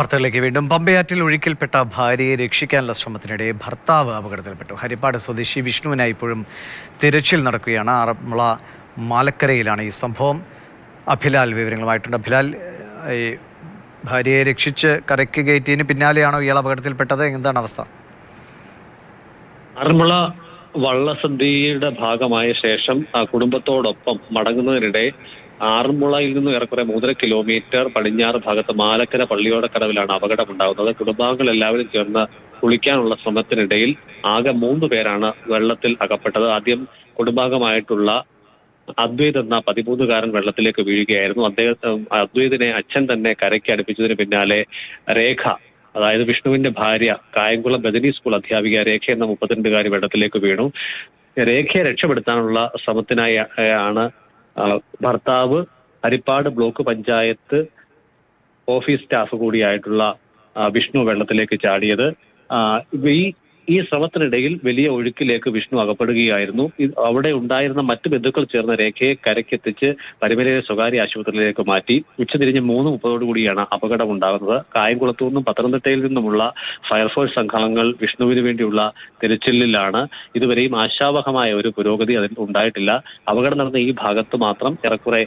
വാർത്തകളിലേക്ക് വീണ്ടും. പമ്പയാറ്റിൽ ഒഴുക്കിൽപ്പെട്ട ഭാര്യയെ രക്ഷിക്കാനുള്ള ശ്രമത്തിനിടെ ഭർത്താവ് അപകടത്തിൽപ്പെട്ടു. ഹരിപ്പാട് സ്വദേശി വിഷ്ണുവിനായി ഇപ്പോഴും തിരച്ചിൽ നടക്കുകയാണ്. ആറന്മുള മാലക്കരയിലാണ് ഈ സംഭവം. അഭിലാൽ വിവരങ്ങളുമായിട്ടുണ്ട്. അഭിലാൽ, ഈ ഭാര്യയെ രക്ഷിച്ച് കരയ്ക്ക് കയറ്റിയതിന് പിന്നാലെയാണോ ഇയാൾ അപകടത്തിൽപ്പെട്ടത്? എന്താണ് അവസ്ഥ? ആറന്മുള വള്ളസദ്യയുടെ ഭാഗമായ ശേഷം കുടുംബത്തോടൊപ്പം മടങ്ങുന്നതിനിടെ ആറന്മുളയിൽ നിന്നും ഏറെക്കുറെ 3.5 കിലോമീറ്റർ പടിഞ്ഞാറ് ഭാഗത്ത് മാലക്കര പള്ളിയോടക്കടവിലാണ് അപകടമുണ്ടാകുന്നത്. കുടുംബാംഗങ്ങൾ എല്ലാവരും ചേർന്ന് കുളിക്കാനുള്ള ശ്രമത്തിനിടയിൽ ആകെ 3 പേരാണ് വെള്ളത്തിൽ അകപ്പെട്ടത്. ആദ്യം കുടുംബാംഗമായിട്ടുള്ള അദ്വൈത് എന്ന 13-കാരൻ വെള്ളത്തിലേക്ക് വീഴുകയായിരുന്നു. അദ്വൈതിനെ അച്ഛൻ തന്നെ കരയ്ക്ക് അടുപ്പിച്ചതിന് പിന്നാലെ രേഖ, അതായത് വിഷ്ണുവിന്റെ ഭാര്യ, കായംകുളം ബദനി സ്കൂൾ അധ്യാപിക രേഖ എന്ന 32-കാരി വെള്ളത്തിലേക്ക് വീണു. രേഖയെ രക്ഷപ്പെടുത്താനുള്ള ശ്രമത്തിനായി ആണ് ഭർത്താവ് Harippad block panchayat office staff കൂടിയായിട്ടുള്ള വിഷ്ണു വെള്ളത്തിലേക്ക് ചാടിയത്. ഈ ശ്രമത്തിനിടയിൽ വലിയ ഒഴുക്കിലേക്ക് വിഷ്ണു അകപ്പെടുകയായിരുന്നു. അവിടെ ഉണ്ടായിരുന്ന മറ്റു ബന്ധുക്കൾ ചേർന്ന് രേഖയെ കരയ്ക്കെത്തിച്ച് പരിമലയിലെ സ്വകാര്യ ആശുപത്രിയിലേക്ക് മാറ്റി. ഉച്ചതിരിഞ്ഞ് 3:30 കൂടിയാണ് അപകടം ഉണ്ടാകുന്നത്. കായംകുളത്തു നിന്നും പത്തനംതിട്ടയിൽ നിന്നുമുള്ള ഫയർഫോഴ്സ് സംഘങ്ങൾ വിഷ്ണുവിന് വേണ്ടിയുള്ള തിരച്ചിലിലാണ്. ഇതുവരെയും ആശാവഹമായ ഒരു പുരോഗതി അതിൽ ഉണ്ടായിട്ടില്ല. അപകടം നടന്ന ഈ ഭാഗത്ത് മാത്രം ഏറെക്കുറെ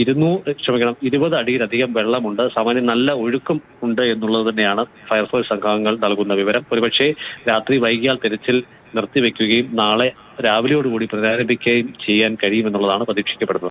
20 അടിയിലധികം വെള്ളമുണ്ട്. സാമാന്യം നല്ല ഒഴുക്കും ഉണ്ട് എന്നുള്ളത് തന്നെയാണ് ഫയർഫോഴ്സ് സംഘങ്ങൾ നൽകുന്ന വിവരം. ഒരുപക്ഷെ രാത്രി വൈകിയാൽ തിരച്ചിൽ നിർത്തിവെക്കുകയും നാളെ രാവിലെയോടുകൂടി പുനരാരംഭിക്കുകയും ചെയ്യാൻ കഴിയുമെന്നുള്ളതാണ് പ്രതീക്ഷിക്കപ്പെടുന്നത്.